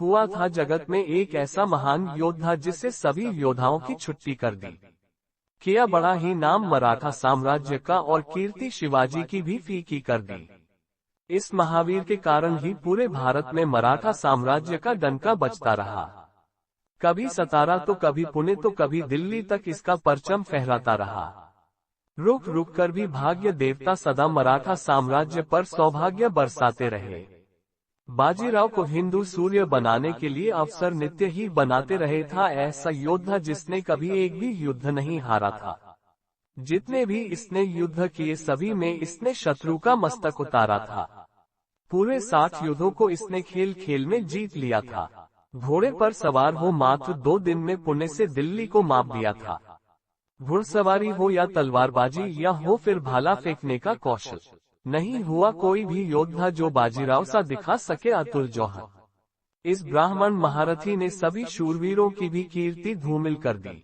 हुआ था जगत में एक ऐसा महान योद्धा जिससे सभी योद्धाओं की छुट्टी कर दी। किया बड़ा ही नाम मराठा साम्राज्य का और कीर्ति शिवाजी की भी फीकी कर दी। इस महावीर के कारण ही पूरे भारत में मराठा साम्राज्य का डंका बजता रहा। कभी सतारा तो कभी पुणे तो कभी दिल्ली तक इसका परचम फहराता रहा। रुक रुक कर भी भाग्य देवता सदा मराठा साम्राज्य पर सौभाग्य बरसाते रहे। बाजीराव को हिंदू सूर्य बनाने के लिए अवसर नित्य ही बनाते रहे था ऐसा योद्धा जिसने कभी एक भी युद्ध नहीं हारा था। जितने भी इसने युद्ध किए सभी में इसने शत्रु का मस्तक उतारा था। पूरे 60 युद्धों को इसने खेल खेल में जीत लिया था। घोड़े पर सवार हो मात्र 2 दिन में पुणे से दिल्ली को माप दिया था। घुड़सवारी हो या तलवारबाजी या हो फिर भाला फेंकने का कौशल, नहीं हुआ कोई भी योद्धा जो बाजीराव सा दिखा सके अतुल जौहर। इस ब्राह्मण महारथी ने सभी शूरवीरों की भी कीर्ति धूमिल कर दी।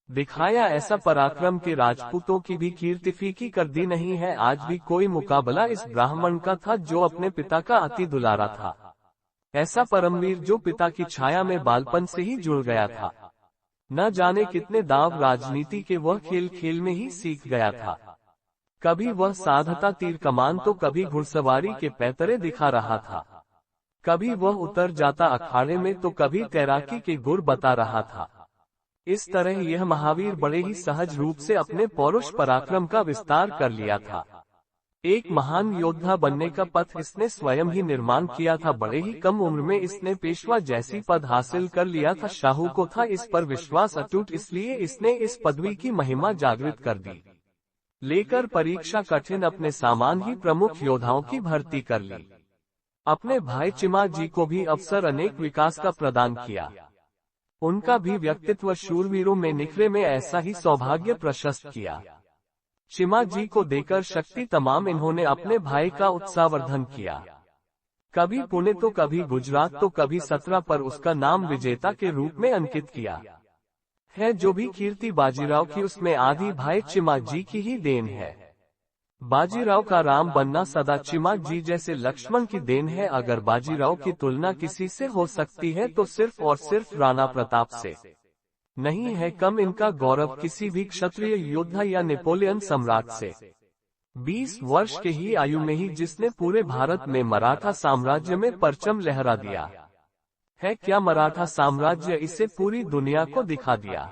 दिखाया ऐसा पराक्रम के राजपूतों की भी कीर्ति फीकी कर दी। नहीं है आज भी कोई मुकाबला इस ब्राह्मण का था जो अपने पिता का अति दुलारा था। ऐसा परमवीर जो पिता की छाया में बालपन से ही जुड़ गया था। न जाने कितने दाव राजनीति के वह खेल खेल में ही सीख गया था। कभी वह साधता तीर कमान तो कभी घुड़सवारी के पैतरे दिखा रहा था। कभी वह उतर जाता अखाड़े में तो कभी तैराकी के गुर बता रहा था। इस तरह यह महावीर बड़े ही सहज रूप से अपने पौरुष पराक्रम का विस्तार कर लिया था। एक महान योद्धा बनने का पथ इसने स्वयं ही निर्माण किया था। बड़े ही कम उम्र में इसने पेशवा जैसी पद हासिल कर लिया था। शाहू को था इस पर विश्वास अटूट, इसलिए इसने इस पदवी की महिमा जागृत कर दी। लेकर परीक्षा कठिन अपने सामान ही प्रमुख योद्धाओं की भर्ती कर ली। अपने भाई चिमाजी को भी अवसर अनेक विकास का प्रदान किया। उनका भी व्यक्तित्व शूरवीरों में निखरे में ऐसा ही सौभाग्य प्रशस्त किया। चिमाजी को देकर शक्ति तमाम इन्होंने अपने भाई का उत्साहवर्धन किया। कभी पुणे तो कभी गुजरात तो कभी सतरा पर उसका नाम विजेता के रूप में अंकित किया है। जो भी कीर्ति बाजीराव की उसमें आधी भाई चिमाजी की ही देन है। बाजीराव का राम बनना सदा चिमाजी जैसे लक्ष्मण की देन है। अगर बाजीराव की तुलना किसी से हो सकती है तो सिर्फ और सिर्फ राणा प्रताप से। नहीं है कम इनका गौरव किसी भी क्षत्रिय योद्धा या नेपोलियन सम्राट से। 20 वर्ष के ही आयु में ही जिसने पूरे भारत में मराठा साम्राज्य में परचम लहरा दिया है। क्या मराठा साम्राज्य इसे पूरी दुनिया को दिखा दिया।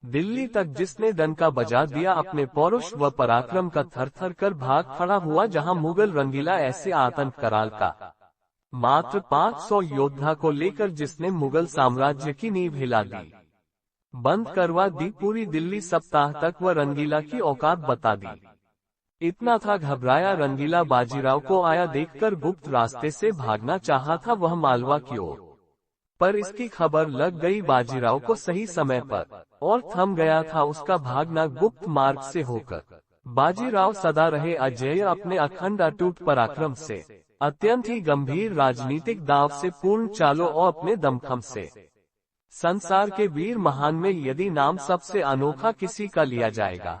दिल्ली तक जिसने डंका बजा दिया। अपने पौरुष व पराक्रम का थर-थर कर भाग खड़ा हुआ जहां मुगल रंगीला ऐसे आतंक कराल का। मात्र 500 योद्धा को लेकर जिसने मुगल साम्राज्य की नींव हिला दी। बंद करवा दी पूरी दिल्ली। सप्ताह तक वह रंगीला की औकात बता दी। इतना था घबराया रंगीला बाजीराव को आया देखकर गुप्त रास्ते से भागना चाहा था वह मालवा की ओर, पर इसकी खबर लग गई बाजीराव को सही समय पर और थम गया था उसका भागना गुप्त मार्ग से होकर। बाजीराव सदा रहे अजेय अपने अखंड अटूट पराक्रम से, अत्यंत ही गंभीर राजनीतिक दाव से, पूर्ण चालों और अपने दमखम से। संसार के वीर महान में यदि नाम सबसे अनोखा किसी का लिया जाएगा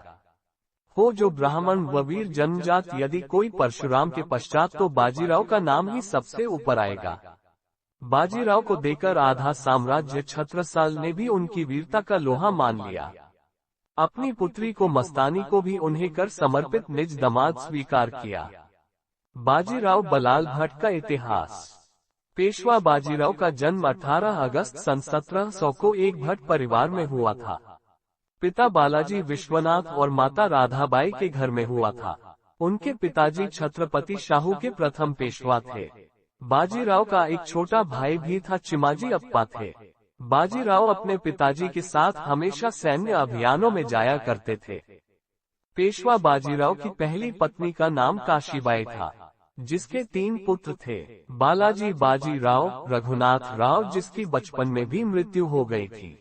हो जो ब्राह्मण व वीर जन्मजात, यदि कोई परशुराम के पश्चात तो बाजीराव का नाम ही सबसे ऊपर आएगा। बाजीराव को देकर आधा साम्राज्य छत्रसाल ने भी उनकी वीरता का लोहा मान लिया। अपनी पुत्री को मस्तानी को भी उन्हें कर समर्पित निज दामाद स्वीकार किया। बाजीराव बलाल भट्ट का इतिहास। पेशवा बाजीराव का जन्म 18 अगस्त सन 1700 को एक भट्ट परिवार में हुआ था। पिता बालाजी विश्वनाथ और माता राधाबाई के घर में हुआ था। उनके पिताजी छत्रपति शाहू के प्रथम पेशवा थे। बाजीराव का एक छोटा भाई भी था, चिमाजी अप्पा थे। बाजीराव अपने पिताजी के साथ हमेशा सैन्य अभियानों में जाया करते थे। पेशवा बाजीराव की पहली पत्नी का नाम काशीबाई था, जिसके 3 पुत्र थे, बालाजी बाजीराव, रघुनाथ राव जिसकी बचपन में भी मृत्यु हो गई थी।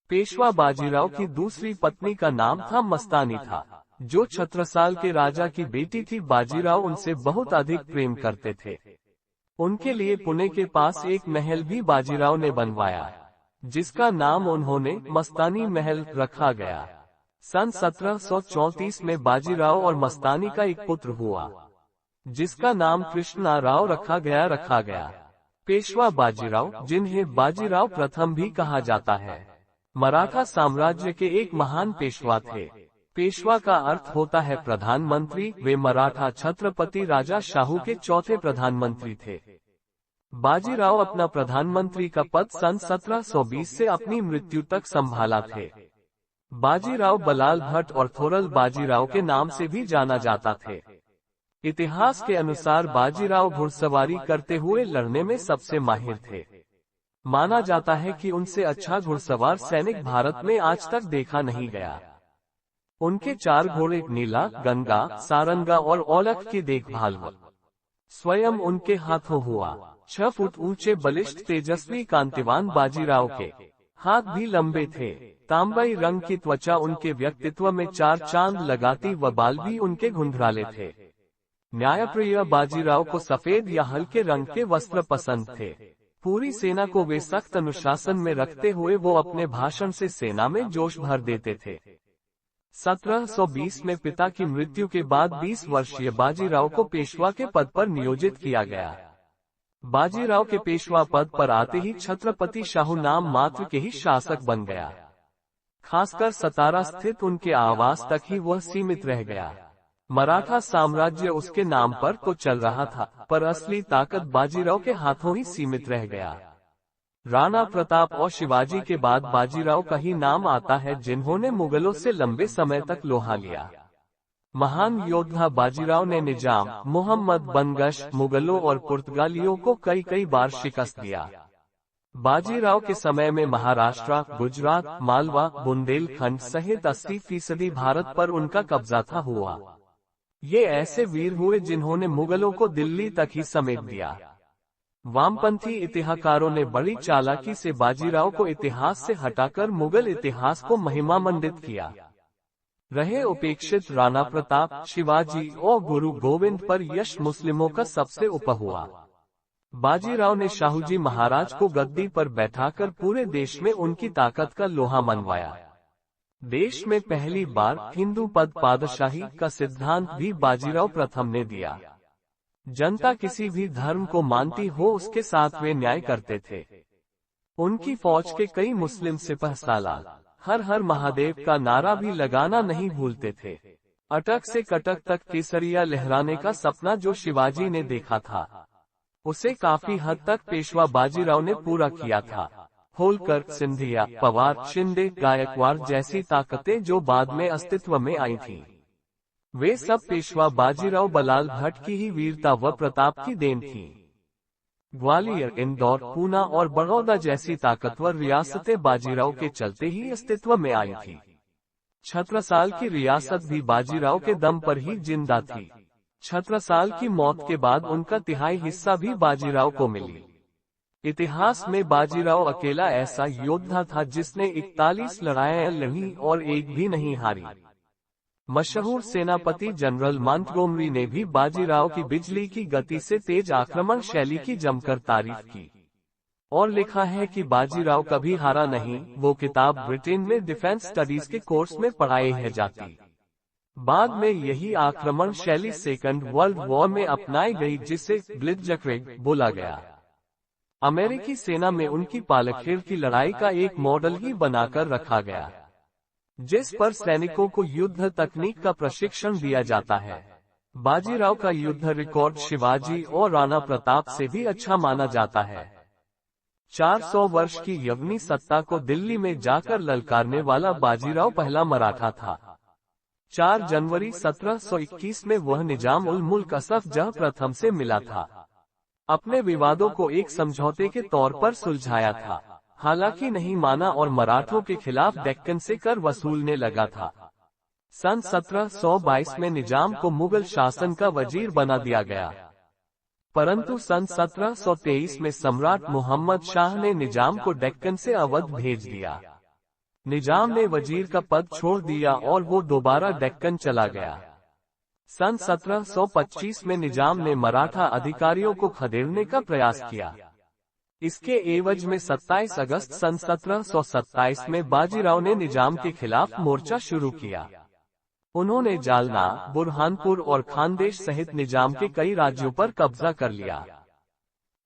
पेशवा बाजीराव की दूसरी पत्नी का नाम था मस्तानी था, जो छत्रसाल के राजा की बेटी थी। बाजीराव उनसे बहुत अधिक प्रेम करते थे। उनके लिए पुणे के पास एक महल भी बाजीराव ने बनवाया, जिसका नाम उन्होंने मस्तानी महल रखा गया। सन 1734 में बाजीराव और मस्तानी का एक पुत्र हुआ, जिसका नाम कृष्णा राव रखा गया। पेशवा बाजीराव, जिन्हें बाजीराव प्रथम भी कहा जाता है, मराठा साम्राज्य के एक महान पेशवा थे। पेशवा का अर्थ होता है प्रधानमंत्री। वे मराठा छत्रपति राजा शाहू के चौथे प्रधानमंत्री थे। बाजीराव अपना प्रधानमंत्री का पद सन 1720 से अपनी मृत्यु तक संभाला थे। बाजीराव बलाल भट्ट और थोरल बाजीराव के नाम से भी जाना जाता थे। इतिहास के अनुसार बाजीराव घुड़सवारी करते हुए लड़ने में सबसे माहिर थे। माना जाता है कि उनसे अच्छा घुड़सवार सैनिक भारत में आज तक देखा नहीं गया। उनके 4 घोड़े नीला, गंगा, सारंगा और औलख की देखभाल स्वयं उनके हाथों हुआ। 6 फुट ऊंचे बलिष्ठ तेजस्वी कांतिवान बाजीराव के हाथ भी लंबे थे। तांबई रंग की त्वचा उनके व्यक्तित्व में 4 चांद लगाती व बाल भी उनके घुंघराले थे। न्यायप्रिय बाजीराव को सफेद या हल्के रंग के वस्त्र पसंद थे। पूरी सेना को वे सख्त अनुशासन में रखते हुए वो अपने भाषण से सेना में जोश भर देते थे। 1720 में पिता की मृत्यु के बाद 20 वर्षीय बाजीराव को पेशवा के पद पर नियोजित किया गया। बाजीराव के पेशवा पद पर आते ही छत्रपति शाहू नाम मात्र के ही शासक बन गया। खासकर सतारा स्थित उनके आवास तक ही वह सीमित रह गया। मराठा साम्राज्य उसके नाम पर तो चल रहा था, पर असली ताकत बाजीराव के हाथों ही सीमित रह गया। राणा प्रताप और शिवाजी के बाद बाजीराव का ही नाम आता है, जिन्होंने मुगलों से लंबे समय तक लोहा लिया। महान योद्धा बाजीराव ने निजाम, मोहम्मद बनगश, मुगलों और पुर्तगालियों को कई बार शिकस्त दिया। बाजीराव के समय में महाराष्ट्र, गुजरात, मालवा, बुंदेलखंड सहित 80% भारत पर उनका कब्जा था हुआ। ये ऐसे वीर हुए जिन्होंने मुगलों को दिल्ली तक ही समेट दिया। वामपंथी इतिहासकारों ने बड़ी चालाकी से बाजीराव को इतिहास से हटाकर मुगल इतिहास को महिमामंडित किया। रहे उपेक्षित राणा प्रताप, शिवाजी और गुरु गोविंद पर यश मुस्लिमों का सबसे ऊपर हुआ। बाजीराव ने शाहूजी महाराज को गद्दी पर बैठाकर पूरे देश में उनकी ताकत का लोहा मनवाया। देश में पहली बार हिंदू पद पादशाही का सिद्धांत भी बाजीराव प्रथम ने दिया। जनता किसी भी धर्म को मानती हो उसके साथ वे न्याय करते थे। उनकी फौज के कई मुस्लिम सिपहसालार हर हर महादेव का नारा भी लगाना नहीं भूलते थे। अटक से कटक तक केसरिया लहराने का सपना जो शिवाजी ने देखा था, उसे काफी हद तक पेशवा बाजीराव ने पूरा किया था। होलकर, सिंधिया, पवार, शिंदे, गायकवाड़ जैसी ताकतें जो बाद में अस्तित्व में आई थीं, वे सब पेशवा बाजीराव बलाल भट्ट की ही वीरता व प्रताप की देन थीं। ग्वालियर, इंदौर, पूना और बड़ौदा जैसी ताकतवर रियासतें बाजीराव के चलते ही अस्तित्व में आई थी। छत्रसाल की रियासत भी बाजीराव के दम पर ही जिंदा थी। छत्रसाल की मौत के बाद उनका तिहाई हिस्सा भी बाजीराव को मिली। इतिहास में बाजीराव अकेला ऐसा योद्धा था जिसने 41 लड़ाइयां लड़ी और एक भी नहीं हारी। मशहूर सेनापति जनरल मॉन्टगोमरी ने भी बाजीराव की बिजली की गति से तेज आक्रमण शैली की जमकर तारीफ की और लिखा है कि बाजीराव कभी हारा नहीं। वो किताब ब्रिटेन में डिफेंस स्टडीज के कोर्स में पढ़ाई है जाती। बाद में यही आक्रमण शैली सेकंड वर्ल्ड वॉर में अपनाई गई, जिसे ब्लिट्जक्रेग बोला गया। अमेरिकी सेना में उनकी पालखेर की लड़ाई का एक मॉडल ही बनाकर रखा गया, जिस पर सैनिकों को युद्ध तकनीक का प्रशिक्षण दिया जाता है। बाजीराव का युद्ध रिकॉर्ड शिवाजी और राणा प्रताप से भी अच्छा माना जाता है। 400 वर्ष की यवनी सत्ता को दिल्ली में जाकर ललकारने वाला बाजीराव पहला मराठा था। 4 जनवरी 1721 में वह निजाम उल मुल्क असफ जह प्रथम से मिला था। अपने विवादों को एक समझौते के तौर पर सुलझाया था, हालांकि नहीं माना और मराठों के खिलाफ डेक्कन से कर वसूलने लगा था। सन 1722 में निजाम को मुगल शासन का वजीर बना दिया गया, परंतु सन 1723 में सम्राट मोहम्मद शाह ने निजाम को डेक्कन से अवध भेज दिया। निजाम ने वजीर का पद छोड़ दिया और वो दोबारा डेक्कन चला गया। सन 1725 में निजाम ने मराठा अधिकारियों को खदेड़ने का प्रयास किया। इसके एवज में 27 अगस्त सन 1727 में बाजीराव ने निजाम के खिलाफ मोर्चा शुरू किया। उन्होंने जालना, बुरहानपुर और खानदेश सहित निजाम के कई राज्यों पर कब्जा कर लिया।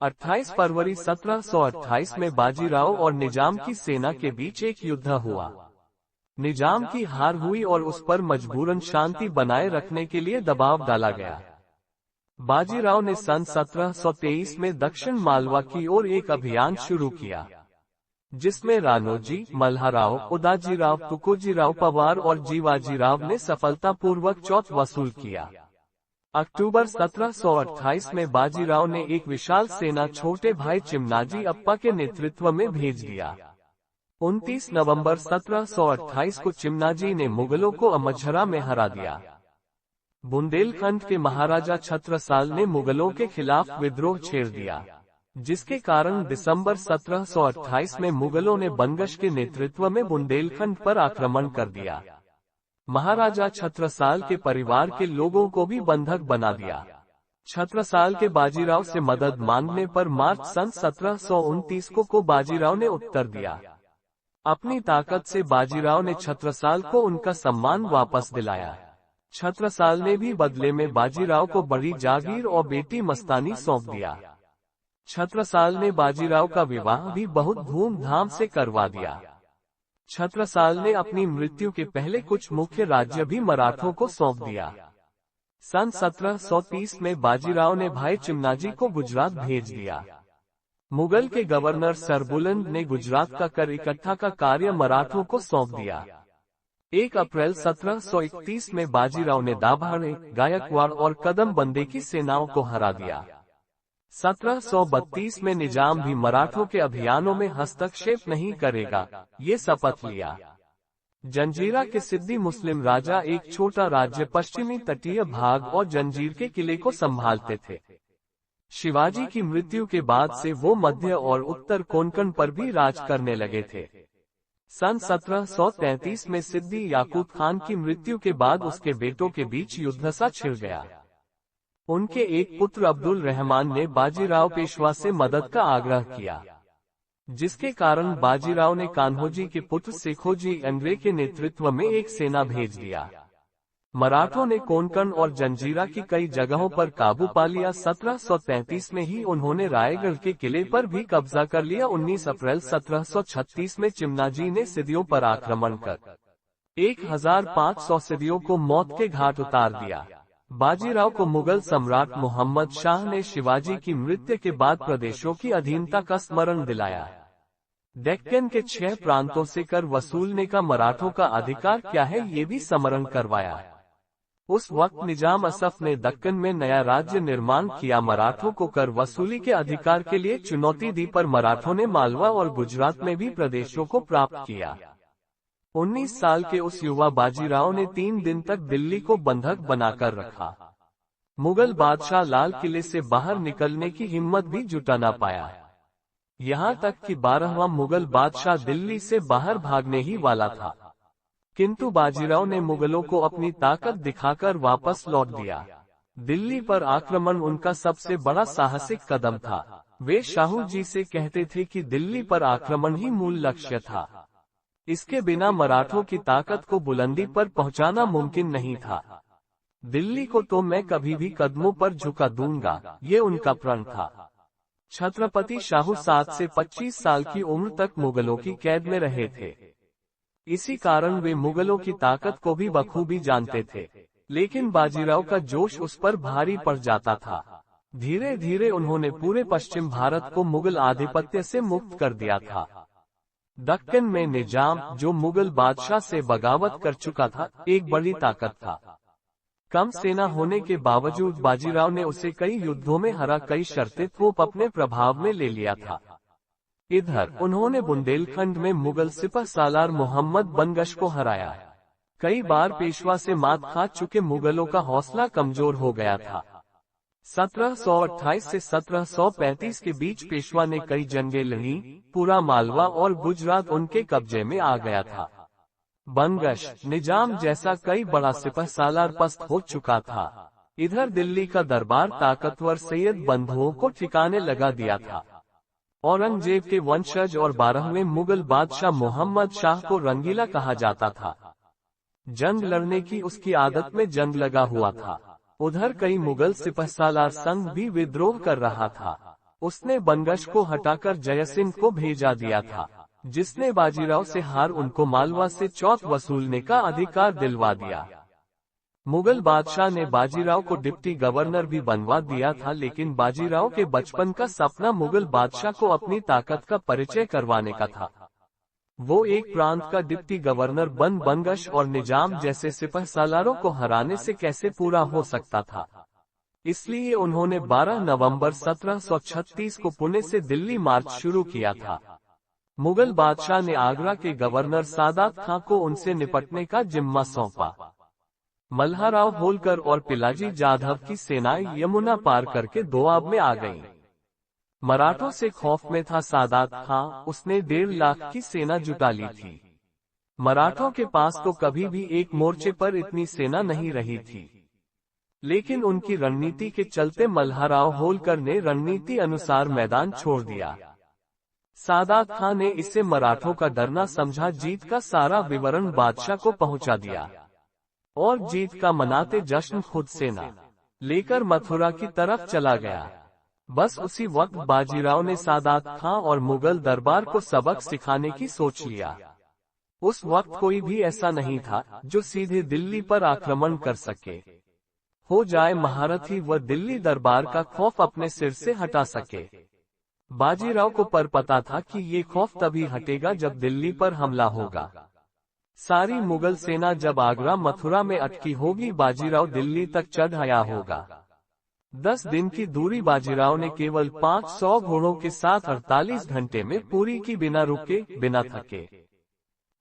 28 फरवरी 1728 में बाजीराव और निजाम की सेना के बीच एक युद्ध हुआ। निजाम की हार हुई और उस पर मजबूरन शांति बनाए रखने के लिए दबाव डाला गया। बाजीराव ने सन 1723 में दक्षिण मालवा की ओर एक अभियान शुरू किया, जिसमें राणोजी, मल्हाराव, उदाजीराव, तुकोजीराव पवार और जीवाजीराव ने सफलतापूर्वक चौथ वसूल किया। अक्टूबर 1728 में बाजीराव ने एक विशाल सेना छोटे भाई चिमनाजी अप्पा के नेतृत्व में भेज दिया। 29 नवंबर 1728 को चिमनाजी ने मुगलों को अमझरा में हरा दिया। बुंदेलखंड के महाराजा छत्रसाल ने मुगलों के खिलाफ विद्रोह छेड़ दिया, जिसके कारण दिसंबर 1728 में मुगलों ने बनगश के नेतृत्व में बुंदेलखंड पर आक्रमण कर दिया। महाराजा छत्रसाल के परिवार के लोगों को भी बंधक बना दिया। छत्रसाल के बाजीराव से मदद मांगने पर मार्च सन 1729 को बाजीराव ने उत्तर दिया। अपनी ताकत से बाजीराव ने छत्रसाल को उनका सम्मान वापस दिलाया। छत्रसाल ने भी बदले में बाजीराव को बड़ी जागीर और बेटी मस्तानी सौंप दिया। छत्रसाल ने बाजीराव का विवाह भी बहुत धूमधाम से करवा दिया। छत्रसाल ने अपनी मृत्यु के पहले कुछ मुख्य राज्य भी मराठों को सौंप दिया। सन 1730 में बाजीराव ने भाई चिमनाजी को गुजरात भेज दिया। मुगल के गवर्नर सरबुलंद ने गुजरात का कर इकट्ठा का कार्य मराठों को सौंप दिया। 1 अप्रैल 1731 में बाजीराव ने दाभाड़े, गायकवाड़ और कदम बंदे की सेनाओं को हरा दिया। 1732 में निजाम भी मराठों के अभियानों में हस्तक्षेप नहीं करेगा, ये शपथ लिया। जंजीरा के सिद्दी मुस्लिम राजा एक छोटा राज्य पश्चिमी तटीय भाग और जंजीर के किले को संभालते थे। शिवाजी की मृत्यु के बाद से वो मध्य और उत्तर कोंकण पर भी राज करने लगे थे। सन 1733 में सिद्दी याकूत खान की मृत्यु के बाद उसके बेटों के बीच युद्ध सा छिड़ गया। उनके एक पुत्र अब्दुल रहमान ने बाजीराव पेशवा से मदद का आग्रह किया, जिसके कारण बाजीराव ने कान्होजी के पुत्र शेखोजी अंग्रे के नेतृत्व में एक सेना भेज दिया। मराठों ने कोंकण और जंजीरा की कई जगहों पर काबू पा लिया। 1733 में ही उन्होंने रायगढ़ के किले पर भी कब्जा कर लिया। 19 अप्रैल 1736 में चिमनाजी ने सिद्दियों पर आक्रमण कर 1500 सिद्दियों को मौत के घाट उतार दिया। बाजीराव को मुगल सम्राट मोहम्मद शाह ने शिवाजी की मृत्यु के बाद प्रदेशों की अधीनता का स्मरण दिलाया। डेक्कन के 6 प्रांतों से कर वसूलने का मराठों का अधिकार क्या है, ये भी स्मरण करवाया। उस वक्त निजाम असफ ने दक्कन में नया राज्य निर्माण किया। मराठों को कर वसूली के अधिकार के लिए चुनौती दी, पर मराठों ने मालवा और गुजरात में भी प्रदेशों को प्राप्त किया। 19 साल के उस युवा बाजीराव ने 3 दिन तक दिल्ली को बंधक बनाकर रखा। मुगल बादशाह लाल किले से बाहर निकलने की हिम्मत भी जुटा ना पाया। यहाँ तक कि 12वां मुगल बादशाह दिल्ली से बाहर भागने ही वाला था, किंतु बाजीराव ने मुगलों को अपनी ताकत दिखाकर वापस लौट दिया। दिल्ली पर आक्रमण उनका सबसे बड़ा साहसिक कदम था। वे शाहू जी से कहते थे कि दिल्ली पर आक्रमण ही मूल लक्ष्य था। इसके बिना मराठों की ताकत को बुलंदी पर पहुंचाना मुमकिन नहीं था। दिल्ली को तो मैं कभी भी कदमों पर झुका दूंगा, ये उनका प्रण था। छत्रपति शाहू 7 से 25 साल की उम्र तक मुगलों की कैद में रहे थे। इसी कारण वे मुगलों की ताकत को भी बखूबी जानते थे, लेकिन बाजीराव का जोश उस पर भारी पड़ जाता था। धीरे धीरे उन्होंने पूरे पश्चिम भारत को मुगल आधिपत्य से मुक्त कर दिया था। दक्कन में निजाम, जो मुगल बादशाह से बगावत कर चुका था, एक बड़ी ताकत था। कम सेना होने के बावजूद बाजीराव ने उसे कई युद्धों में हरा, कई शर्तें तोप अपने प्रभाव में ले लिया था। इधर उन्होंने बुंदेलखंड में मुगल सिपह सालार मोहम्मद बनगश को हराया। कई बार पेशवा से मात खा चुके मुगलों का हौसला कमजोर हो गया था। 1728 से 1735 के बीच पेशवा ने कई जंगें लड़ी, पूरा मालवा और गुजरात उनके कब्जे में आ गया था। बनगश, निजाम जैसा कई बड़ा सिपह सालार पस्त हो चुका था। इधर दिल्ली का दरबार ताकतवर सैयद बंधुओं को ठिकाने लगा दिया था। औरंगजेब के वंशज और 12वें मुगल बादशाह मोहम्मद शाह को रंगीला कहा जाता था। जंग लड़ने की उसकी आदत में जंग लगा हुआ था। उधर कई मुगल सिपहसालार संघ भी विद्रोह कर रहा था। उसने बनगश को हटाकर जयसिंह को भेजा दिया था, जिसने बाजीराव से हार उनको मालवा से चौथ वसूलने का अधिकार दिलवा दिया। मुगल बादशाह ने बाजीराव को डिप्टी गवर्नर भी बनवा दिया था, लेकिन बाजीराव के बचपन का सपना मुगल बादशाह को अपनी ताकत का परिचय करवाने का था। वो एक प्रांत का डिप्टी गवर्नर बनगश और निजाम जैसे सिपहसालारों को हराने से कैसे पूरा हो सकता था। इसलिए उन्होंने 12 नवंबर 1736 को पुणे से दिल्ली मार्च शुरू किया था। मुगल बादशाह ने आगरा के गवर्नर सादात खां को उनसे निपटने का जिम्मा सौंपा। मल्हाराव होलकर और पिलाजी जाधव की सेनाएं यमुना पार करके दोआब में आ गईं। मराठों से खौफ में था सादात खां, उसने 1.5 लाख की सेना जुटा ली थी। मराठों के पास तो कभी भी एक मोर्चे पर इतनी सेना नहीं रही थी, लेकिन उनकी रणनीति के चलते मल्हाराव होलकर ने रणनीति अनुसार मैदान छोड़ दिया। सादात खां ने इसे मराठों का डरना समझा, जीत का सारा विवरण बादशाह को पहुंचा दिया और जीत का मनाते जश्न खुद सेना लेकर मथुरा की तरफ चला गया। बस उसी वक्त बाजीराव ने सादात खां और मुगल दरबार को सबक सिखाने की सोच लिया। उस वक्त कोई भी ऐसा नहीं था जो सीधे दिल्ली पर आक्रमण कर सके। हो जाए महारथी व दिल्ली दरबार का खौफ अपने सिर से हटा सके। बाजीराव को पर पता था कि ये खौफ तभी हटेगा जब दिल्ली पर हमला होगा। सारी मुगल सेना जब आगरा मथुरा में अटकी होगी, बाजीराव दिल्ली तक चढ़ आया होगा। 10 दिन की दूरी बाजीराव ने केवल 500 घोड़ों के साथ 48 घंटे में पूरी की, बिना रुके बिना थके।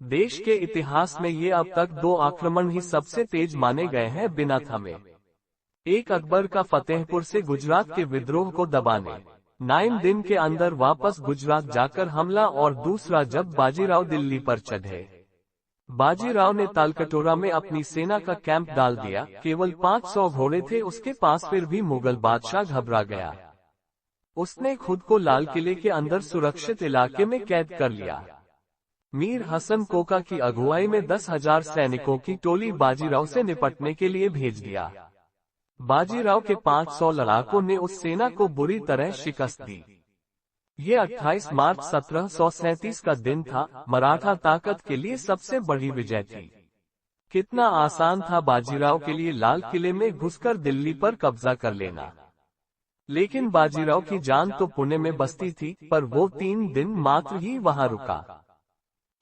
देश के इतिहास में ये अब तक 2 आक्रमण ही सबसे तेज माने गए हैं बिना थमे। एक अकबर का फतेहपुर से गुजरात के विद्रोह को दबाने 9 दिन के अंदर वापस गुजरात जाकर हमला, और दूसरा जब बाजीराव दिल्ली पर चढ़े। बाजीराव ने तालकटोरा में अपनी सेना का कैंप डाल दिया। केवल 500 घोड़े थे उसके पास, फिर भी मुगल बादशाह घबरा गया। उसने खुद को लाल किले के अंदर सुरक्षित इलाके में कैद कर लिया। मीर हसन कोका की अगुवाई में 10,000 सैनिकों की टोली बाजीराव से निपटने के लिए भेज दिया। बाजीराव के 500 लड़ाकों ने उस सेना को बुरी तरह शिकस्त दी। ये 28 मार्च 1737 का दिन था। मराठा ताकत के लिए सबसे बड़ी विजय थी। कितना आसान था बाजीराव के लिए लाल किले में घुसकर दिल्ली पर कब्जा कर लेना। लेकिन बाजीराव की जान तो पुणे में बसती थी, पर वो 3 दिन मात्र ही वहां रुका।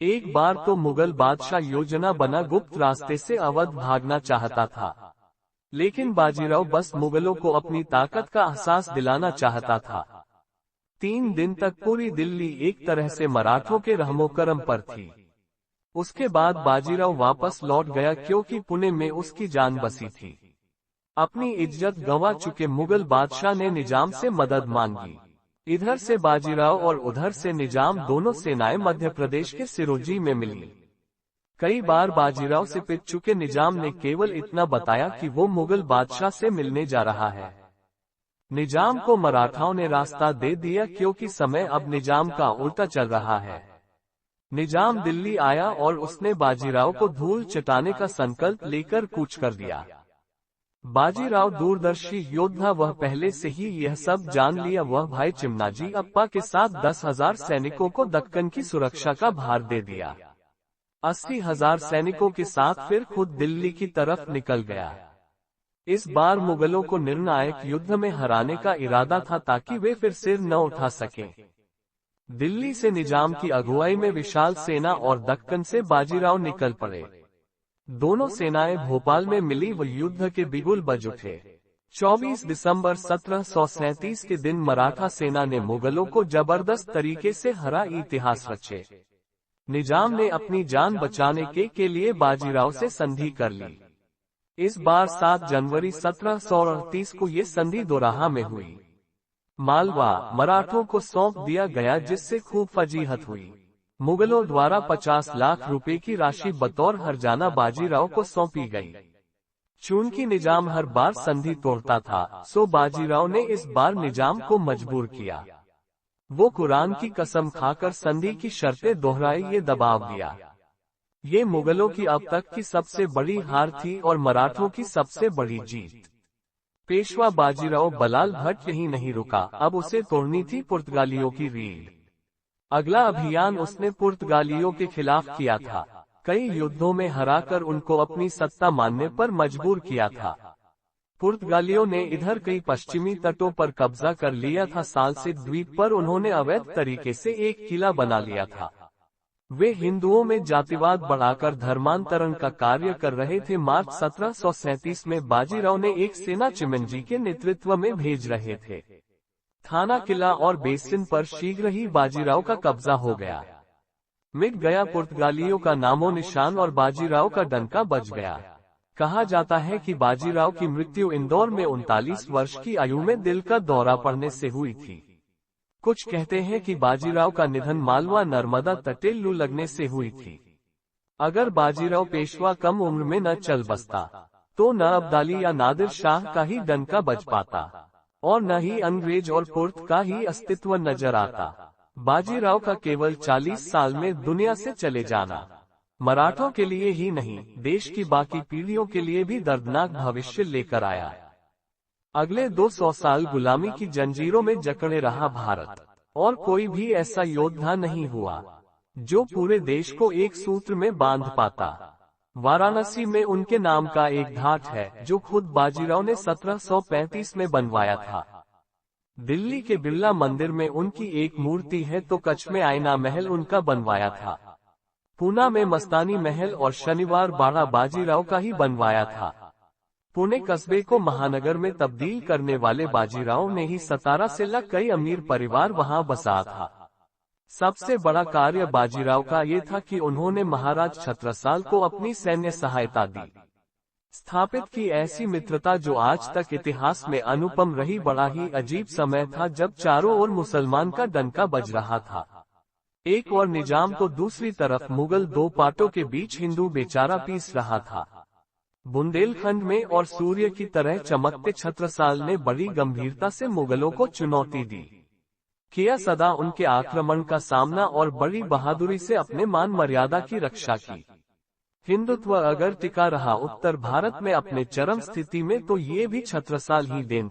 एक बार तो मुगल बादशाह योजना बना गुप्त रास्ते से अवध भागना चाहता था, लेकिन बाजीराव बस मुगलों को अपनी ताकत का एहसास दिलाना चाहता था। 3 दिन तक पूरी दिल्ली एक तरह से मराठों के रहमोकरम पर थी। उसके बाद बाजीराव वापस लौट गया, क्योंकि पुणे में उसकी जान बसी थी। अपनी इज्जत गंवा चुके मुगल बादशाह ने निजाम से मदद मांगी। इधर से बाजीराव और उधर से निजाम, दोनों सेनाएं मध्य प्रदेश के सिरोंजी में मिली। कई बार बाजीराव से पिट चुके निजाम ने केवल इतना बताया कि वो मुगल बादशाह से मिलने जा रहा है। निजाम को मराठाओं ने रास्ता दे दिया, क्योंकि समय अब निजाम का उल्टा चल रहा है। निजाम दिल्ली आया और उसने बाजीराव को धूल चटाने का संकल्प लेकर कूच कर दिया। बाजीराव दूरदर्शी योद्धा, वह पहले से ही यह सब जान लिया। वह भाई चिमनाजी अप्पा के साथ 10,000 सैनिकों को दक्कन की सुरक्षा का भार दे दिया। 80,000 सैनिकों के साथ फिर खुद दिल्ली की तरफ निकल गया। इस बार मुगलों को निर्णायक युद्ध में हराने का इरादा था, ताकि वे फिर सिर न उठा सकें। दिल्ली से निजाम की अगुवाई में विशाल सेना और दक्कन से बाजीराव निकल पड़े। दोनों सेनाएं भोपाल में मिली व युद्ध के बिगुल बज उठे। 24 दिसंबर 1737 के दिन मराठा सेना ने मुगलों को जबरदस्त तरीके से हरा। इतिहास रचे। निजाम ने अपनी जान बचाने के लिए बाजीराव से संधि कर ली। इस बार 7 जनवरी 1738 को ये संधि दोराहा में हुई। मालवा मराठों को सौंप दिया गया, जिससे खूब फजीहत हुई। मुगलों द्वारा 50 लाख रुपए की राशि बतौर हर्जाना बाजीराव को सौंपी गई। चूंकि निजाम हर बार संधि तोड़ता था, सो बाजीराव ने इस बार निजाम को मजबूर किया। वो कुरान की कसम खाकर संधि की शर्तें दोहराई, ये दबाव दिया। ये मुगलों की अब तक की सबसे बड़ी हार थी और मराठों की सबसे बड़ी जीत। पेशवा बाजीराव बलाल भट्ट यही नहीं रुका, अब उसे तोड़नी थी पुर्तगालियों की रीढ़। अगला अभियान उसने पुर्तगालियों के खिलाफ किया था। कई युद्धों में हराकर उनको अपनी सत्ता मानने पर मजबूर किया था। पुर्तगालियों ने इधर कई पश्चिमी तटों पर कब्जा कर लिया था। सालसेत द्वीप पर उन्होंने अवैध तरीके से एक किला बना लिया था। वे हिंदुओं में जातिवाद बढ़ाकर धर्मांतरण का कार्य कर रहे थे। मार्च 1737 में बाजीराव ने एक सेना चिमनजी के नेतृत्व में भेज रहे थे। थाना किला और बेसिन पर शीघ्र ही बाजीराव का कब्जा हो गया। मिट गया पुर्तगालियों का नामो निशान और बाजीराव का डंका बज गया। कहा जाता है कि बाजीराव की मृत्यु इंदौर में 39 वर्ष की आयु में दिल का दौरा पड़ने से हुई थी। कुछ कहते हैं कि बाजीराव का निधन मालवा नर्मदा तटे लू लगने से हुई थी। अगर बाजीराव पेशवा कम उम्र में न चल बसता तो न अब्दाली या नादिर शाह का ही डंका बज पाता और न ही अंग्रेज और पुर्त का ही अस्तित्व नजर आता। बाजीराव का केवल 40 साल में दुनिया से चले जाना मराठों के लिए ही नहीं, देश की बाकी पीढ़ियों के लिए भी दर्दनाक भविष्य लेकर आया। अगले 200 साल गुलामी की जंजीरों में जकड़े रहा भारत, और कोई भी ऐसा योद्धा नहीं हुआ जो पूरे देश को एक सूत्र में बांध पाता। वाराणसी में उनके नाम का एक घाट है जो खुद बाजीराव ने 1735 में बनवाया था। दिल्ली के बिरला मंदिर में उनकी एक मूर्ति है, तो कच्छ में आईना महल उनका बनवाया था। पूना में मस्तानी महल और शनिवार बाड़ा बाजीराव का ही बनवाया था। पुणे कस्बे को महानगर में तब्दील करने वाले बाजीराव ने ही 17 से लग कई अमीर परिवार वहां बसा था। सबसे बड़ा कार्य बाजीराव का ये था कि उन्होंने महाराज छत्रसाल को अपनी सैन्य सहायता दी। स्थापित की ऐसी मित्रता जो आज तक इतिहास में अनुपम रही। बड़ा ही अजीब समय था जब चारों ओर मुसलमान का डंका बज रहा था। एक और निजाम तो दूसरी तरफ मुगल दो पाटों के बीच हिंदू बेचारा पीस रहा था। बुंदेलखंड में और सूर्य की तरह चमकते छत्रसाल ने बड़ी गंभीरता से मुगलों को चुनौती दी। किया सदा उनके आक्रमण का सामना और बड़ी बहादुरी से अपने मान मर्यादा की रक्षा की। हिंदुत्व अगर टिका रहा उत्तर भारत में अपने चरम स्थिति में, तो ये भी छत्रसाल ही देन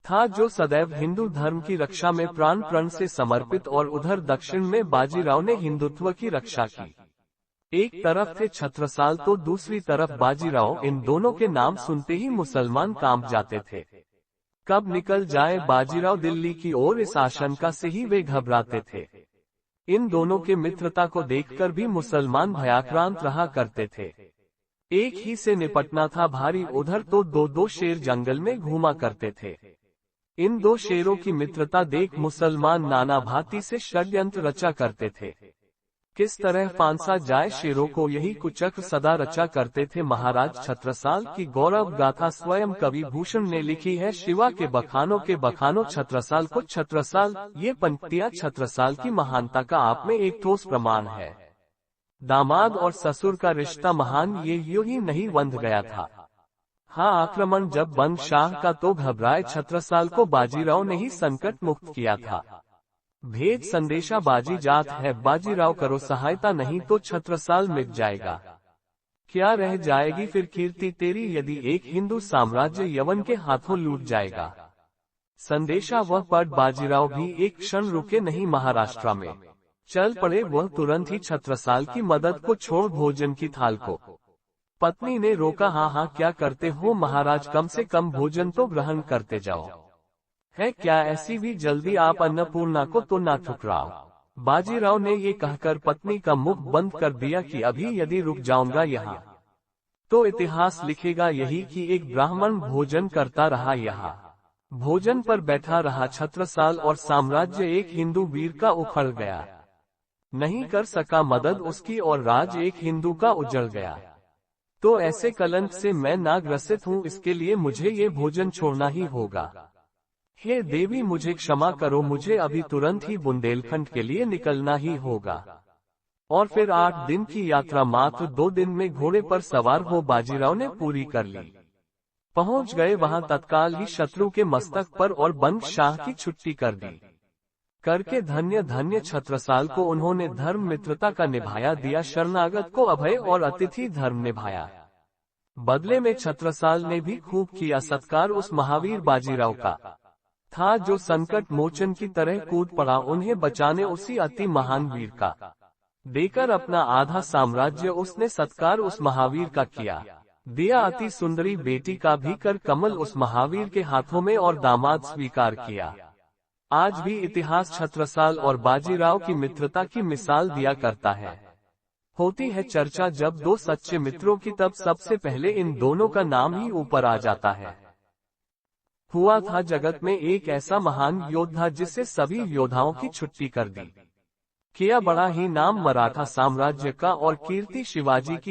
था जो सदैव हिंदू धर्म की रक्षा में प्राण प्रण से समर्पित, और उधर दक्षिण में बाजीराव ने हिंदुत्व की रक्षा की। एक तरफ थे छत्रसाल तो दूसरी तरफ बाजीराव। इन दोनों के नाम सुनते ही मुसलमान कांप जाते थे। कब निकल जाए बाजीराव दिल्ली की ओर, इस आशंका से ही वे घबराते थे। इन दोनों के मित्रता को देखकर भी मुसलमान भयाक्रांत रहा करते थे। एक ही से निपटना था भारी। उधर तो दो शेर जंगल में घूमा करते थे। इन दो शेरों की मित्रता देख मुसलमान नाना भांति से षड्यंत्र रचा करते थे। किस तरह फांसा जाए शेरों को, यही कुचक्र सदा रचा करते थे। महाराज छत्रसाल की गौरव गाथा स्वयं कवि भूषण ने लिखी है। शिवा के बखानों छत्रसाल को छत्रसाल। ये पंक्तियां छत्रसाल की महानता का आप में एक ठोस प्रमाण है। दामाद और ससुर का रिश्ता महान ये यूं ही नहीं बंध गया था। हाँ, आक्रमण जब बंद शाह का तो घबराए छत्रसाल को बाजीराव ने ही संकट मुक्त किया था। भेज संदेशा बाजी जात है, बाजीराव करो सहायता, नहीं तो छत्रसाल मिट जाएगा। क्या रह जाएगी फिर कीर्ति तेरी, यदि एक हिंदू साम्राज्य यवन के हाथों लूट जाएगा। संदेशा वह पढ़ बाजीराव भी एक क्षण रुके नहीं। महाराष्ट्र में चल पड़े वह तुरंत ही छत्रसाल की मदद को छोड़ भोजन की थाल को। पत्नी ने रोका, हाँ क्या करते हो महाराज, कम से कम भोजन तो ग्रहण करते जाओ। है क्या ऐसी भी जल्दी, आप अन्नपूर्णा को तो ना ठुकराओ। बाजीराव ने ये कहकर पत्नी का मुख बंद कर दिया कि अभी यदि रुक जाऊंगा यहाँ तो इतिहास लिखेगा यही कि एक ब्राह्मण भोजन करता रहा यहाँ। भोजन पर बैठा रहा छत्रसाल और साम्राज्य एक हिंदू वीर का उखड़ गया। नहीं कर सका मदद उसकी और राज एक हिंदू का उजड़ गया। तो ऐसे कलंक से मैं ना ग्रसित हूँ, इसके लिए मुझे ये भोजन छोड़ना ही होगा। हे देवी मुझे क्षमा करो, मुझे अभी तुरंत ही बुंदेलखंड के लिए निकलना ही होगा। और फिर 8 दिन की यात्रा मात्र 2 दिन में घोड़े पर सवार हो बाजीराव ने पूरी कर ली। पहुंच गए वहां तत्काल ही शत्रु के मस्तक पर और बंद शाह की छुट्टी कर दी। करके धन्य धन्य छत्रसाल को उन्होंने धर्म मित्रता का निभाया दिया, शरणागत को अभय और अतिथि धर्म निभाया। बदले में छत्रसाल ने भी खूब किया सत्कार उस महावीर बाजीराव का, था जो संकट मोचन की तरह कूद पड़ा उन्हें बचाने उसी अति महान वीर का। देकर अपना आधा साम्राज्य उसने सत्कार उस महावीर का किया। दिया अति सुंदरी बेटी का भी कर कमल उस महावीर के हाथों में और दामाद स्वीकार किया। आज भी इतिहास छत्रसाल और बाजीराव की मित्रता की मिसाल दिया करता है। होती है चर्चा जब दो सच्चे मित्रों की, तब सबसे पहले इन दोनों का नाम ही ऊपर आ जाता है। हुआ था जगत में एक ऐसा महान योद्धा जिससे सभी योद्धाओं की छुट्टी कर दी। किया बड़ा ही नाम मराठा साम्राज्य का और कीर्ति शिवाजी की